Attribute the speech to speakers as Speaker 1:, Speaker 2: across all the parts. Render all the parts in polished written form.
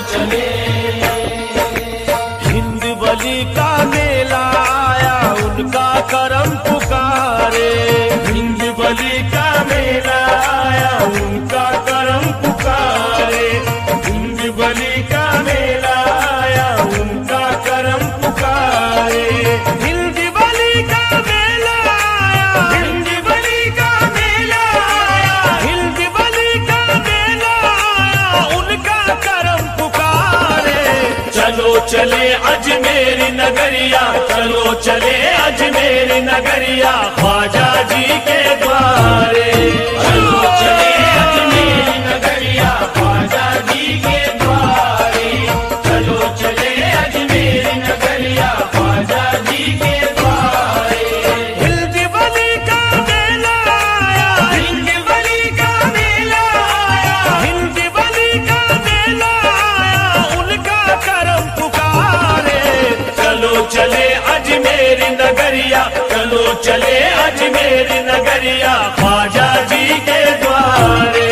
Speaker 1: चले।
Speaker 2: हिंद बली का मेला आया उनका करम पुकारे।
Speaker 1: हिंद बली का मेला आया उनका करम पुकारे। हिंद बली का मेला आया उनका करम पुकारे।
Speaker 2: हिंद बली का मेला आया,
Speaker 1: हिंद बली का मेला आया।
Speaker 2: हिंद बली का मेला आया उनका करम पुकारे।
Speaker 1: चलो चले अजमेर नगरिया, चलो चले अजमेर नगरिया, ख्वाजा जी के द्वारे। चलो चले अजमेर नगरिया, ख्वाजा जी के द्वारे। चलो चले अजमेर नगरिया, ख्वाजा जी के द्वारे।
Speaker 2: हिंद बली का मेला आया,
Speaker 1: हिंद बली का मेला आया।
Speaker 2: हिंद बली का मेला आया उनका करम पुकारे।
Speaker 1: चलो चले अजमेर नगरिया, चलो चले अजमेर नगरिया, ख्वाजा जी के द्वारे।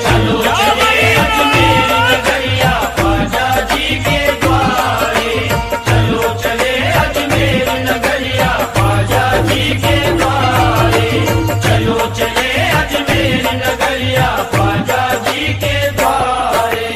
Speaker 1: चलो चले अजमेर नगरिया, ख्वाजा जी के द्वारे। चलो चले अजमेर नगरिया, ख्वाजा जी के द्वारे। चलो चले अजमेर नगरिया, ख्वाजा जी के द्वारे।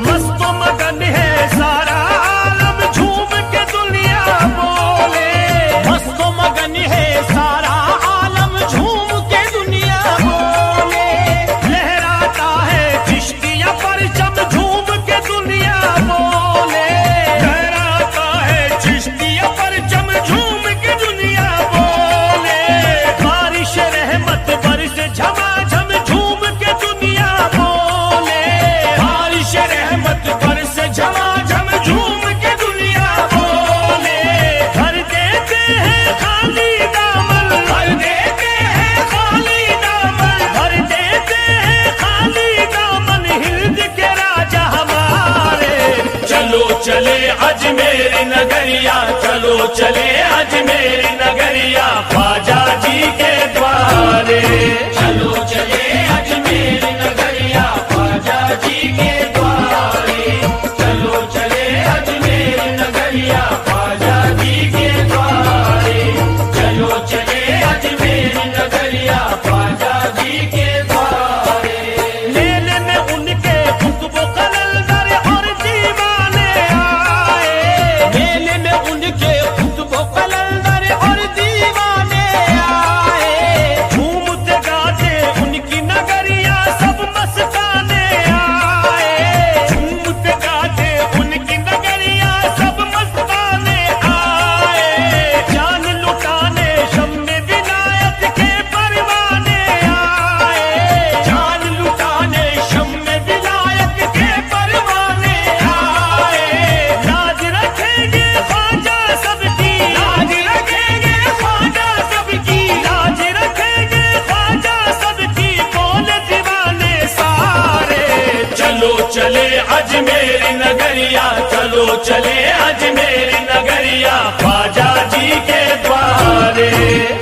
Speaker 2: मस्तो मगन है सारा आलम झूम के दुनिया बोले।
Speaker 3: मस्तो मगन है सारा आलम झूम के दुनिया बोले।
Speaker 2: लहराता है चिश्तिया परचम झूम के दुनिया बोले। लहराता है चिश्तिया परचम झूम के दुनिया बोले। बारिश रहमत बरस झमाझम झूम के दुनिया बोले।
Speaker 1: बारिश रहमत बरस झमाझम झूम के दुनिया बोले।
Speaker 2: भर देते हैं खाली दामन,
Speaker 1: भर देते हैं खाली दामन।
Speaker 2: भर देते हैं खाली दामन हिंद के राजा हमारे।
Speaker 1: चलो चले अजमेर नगरिया, चलो चले अजमेर नगरिया, ख्वाजा जी के द्वारे। चलो चले अजमेर नगरिया, ख्वाजा जी के द्वारे। चलो चले अजमेर नगरिया, ख्वाजा जी के द्वारे। चलो चले अजमेर नगरिया, ख्वाजा जी के द्वारे।
Speaker 2: मेले में उनके कुतुब कलंदर और दीवाने आए।
Speaker 3: मेले में उनके कुतुब कलंदर और दीवाने आए।
Speaker 2: झूमते गाते उनकी नगरिया सब मस्ताने आए। झूमते गाते उनकी नगरिया सब मस्ताने आए। जान लुटाने शम्मे विलायत के परवाने आए।
Speaker 1: जान लुटाने शम्मे विलायत के परवाने आए।
Speaker 2: लाज रखेंगे ख्वाजा सबकी,
Speaker 1: लाज रखेंगे ख्वाजा सबकी।
Speaker 2: लाज रखेंगे ख्वाजा सबकी बोले दीवाने सारे।
Speaker 1: चलो चले अजमेर नगरिया, चलो चले अजमेर नगरिया, ख्वाजा जी के द्वारे।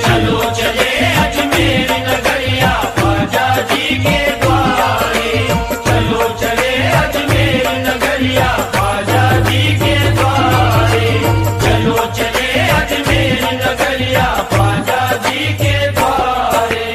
Speaker 1: चलो चले अजमेर नगरिया, ख्वाजा जी के द्वारे। चलो चले अजमेर नगरिया, ख्वाजा जी के द्वारे। चलो चले अजमेर नगरिया, ख्वाजा जी के द्वारे।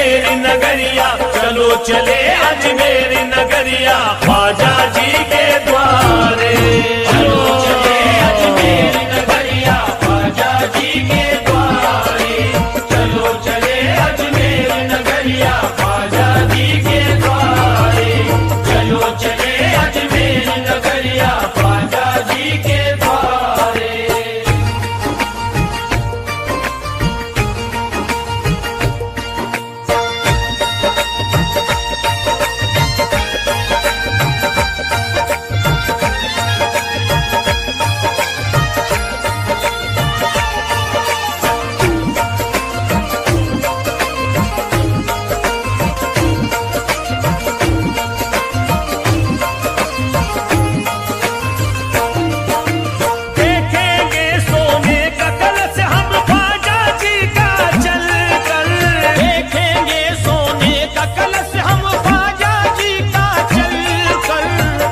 Speaker 2: अजमेर नगरिया, चलो चले अजमेर नगरिया, ख्वाजा जी के द्वारे। चलो चले अजमेर नगरिया, ख्वाजा जी के द्वारे। चलो चले अजमेर नगरिया, ख्वाजा जी के द्वारे। चलो चले अजमेर नगरिया, ख्वाजा जी के द्वारे। देखेंगे सोने का कलश हम ख्वाजा जी का चलकर।
Speaker 3: देखेंगे सोने का कलश हम ख्वाजा जी का चलकर।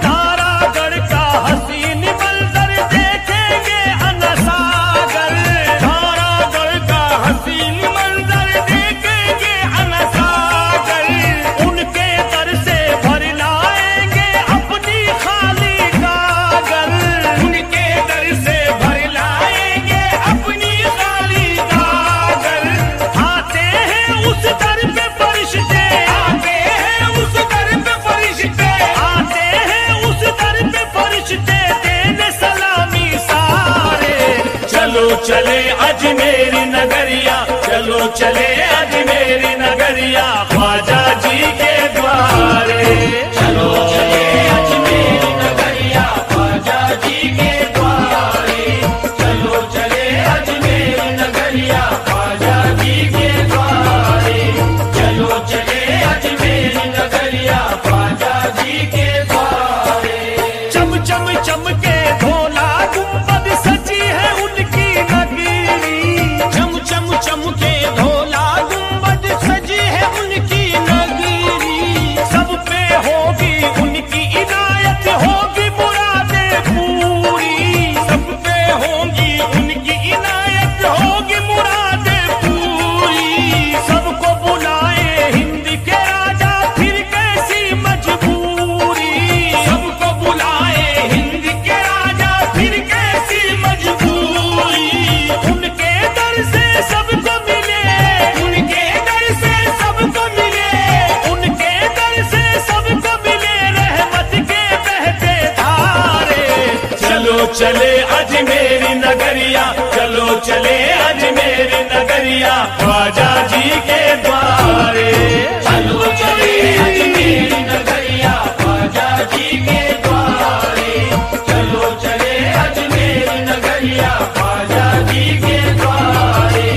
Speaker 2: तारागढ़ का हसीन मंजर देखेंगे अनसागर।
Speaker 3: तारागढ़ का हसीन मंजर देखेंगे अनसागर।
Speaker 2: उनके दर से भर लाएंगे अपनी खाली गागर।
Speaker 3: उनके दर से भर लाएंगे अपनी खाली गागर।
Speaker 2: आते हैं उस दर पे फरिश्ते,
Speaker 3: आते हैं उस दर पे फरिश्ते।
Speaker 2: आते हैं उस दर पे फरिश्ते देने सलामी सारे। चलो चले अजमेर नगरिया, चलो चले अजमेर नगरिया, ख्वाजा जी के द्वारे। चलो चले अजमेर नगरिया, ख्वाजा जी के द्वारे। चलो चले अजमेर नगरिया, ख्वाजा जी के द्वारे। चलो चले अजमेर नगरिया, ख्वाजा जी के द्वारे। चम चम चमके धोला गुंबद सजी है उनकी नगरी।
Speaker 3: चम चम चमके धोला गुंबद सजी है उनकी नगरी।
Speaker 2: सब पे होगी उनकी इनायत, होगी मुरादें पूरी।
Speaker 3: सब पे होंगी उनकी इनायत, होगी मुरादें पूरी।
Speaker 2: सबको बुलाए हिंद के राजा, फिर कैसी मजबूरी।
Speaker 3: सबको बुलाए हिंद के राजा, फिर कैसी मजबूरी।
Speaker 2: उनके दर से सबको मिले,
Speaker 3: उनके दर से सबको मिले।
Speaker 2: उनके दर से सबको मिले रहमत के बहते धारे। चलो चले अजमेर नगरिया, चलो चले अजमेर नगरिया, ख्वाजा जी के द्वारे। चलो चले अजमेर नगरिया, ख्वाजा जी के द्वारे। चलो चले अजमेर नगरिया, ख्वाजा जी के द्वारे।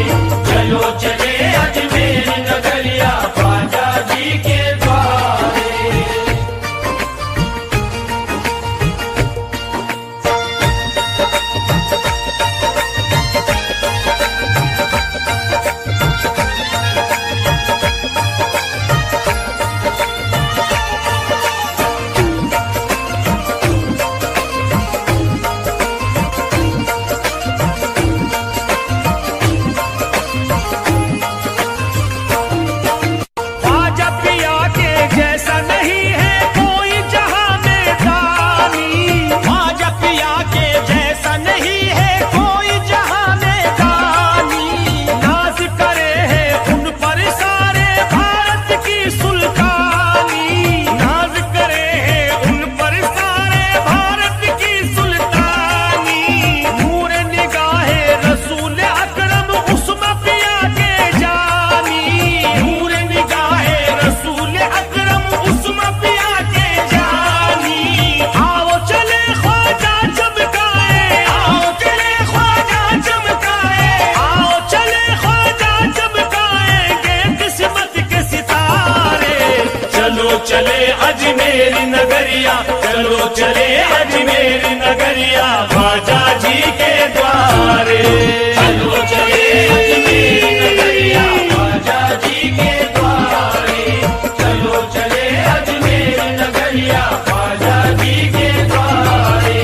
Speaker 2: चलो चले अजमेर नगरिया, ख्वाजा जी के द्वारे। ख्वाजा पिया के जैसा नहीं है कोई जहां में दानी।
Speaker 3: ख्वाजा पिया के जैसा नहीं है कोई जहां में दानी।
Speaker 2: नाज करे है उन पर सारे भारत की सुल्तानी।
Speaker 3: नाज करे है उन पर सारे भारत की सुल्तानी।
Speaker 2: नूर निगाहे रसूल अकरम उस्मा पिया के जानी।
Speaker 3: नूर निगाहे रसूल अकरम उस्मा पिया के जानी।
Speaker 2: आओ चले ख्वाजा चमकाए,
Speaker 3: आओ चले ख्वाजा चमकाए।
Speaker 2: आओ चले ख्वाजा चमकाएंगे किस्मत के सितारे। चलो चले अजमेर नगरिया, चलो चले अजमेर नगरिया, ख्वाजा जी के द्वारे। चलो चले अजमेर नगरिया, ख्वाजा जी के द्वारे। चलो चले अजमेर नगरिया, ख्वाजा जी के द्वारे।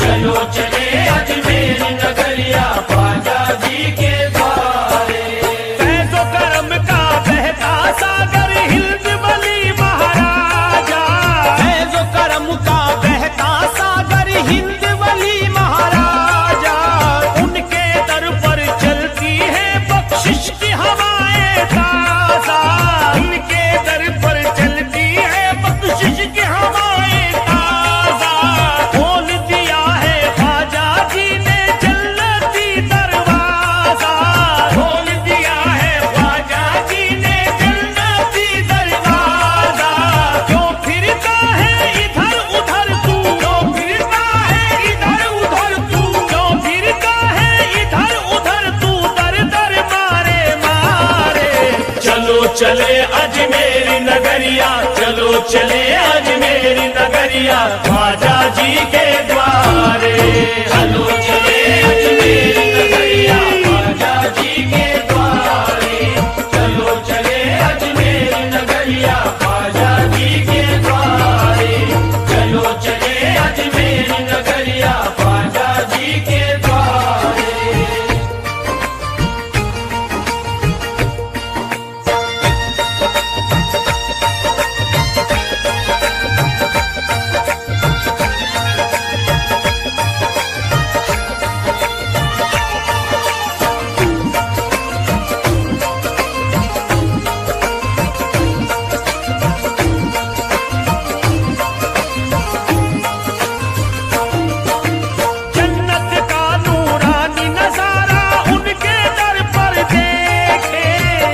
Speaker 2: चलो चले अजमेर नगरिया, ख्वाजा जी के द्वारे। फैज़ो करम का बहता सा चले अजमेरी नगरिया, चलो चले अजमेरी नगरिया, ख्वाजा जी के द्वारे। चलो चले अजमेरी नगरिया, ख्वाजा जी के द्वारे। चलो चले अजमेरी नगरिया, ख्वाजा जी के द्वारे। चलो चले अजमेरी नगरिया, ख्वाजा जी के द्वारे। जन्नत का नूरानी नजारा उनके दर पर देखे।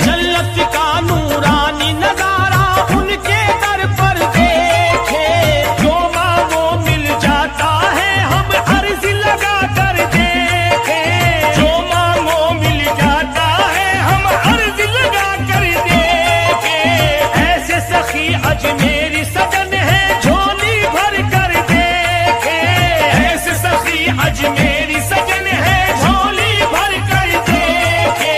Speaker 3: जन्नत का नूरानी नजारा उनके दर पर देखे।
Speaker 2: जो मांगो मिल जाता है हम अर्ज लगा कर देखे। जो मांगो मिल जाता है हम अर्ज लगा कर देखे। ऐसे सखी अजमेरी सजन है झोली भर कर देखे। ऐसे सखी अजमेरी सजन है झोली भर कर देखे।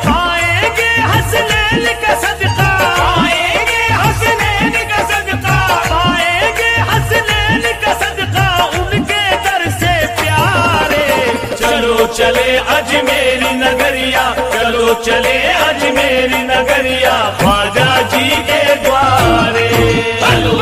Speaker 2: पाएंगे हसनैन का सदका, पाएंगे हसनैन का सदका, पाएंगे हसनैन का सदका उनके दर से प्यारे। चलो चले अजमेरी नगरिया, चलो चले अजमेरी नगरिया, ख्वाजा जी के द्वारे। चलो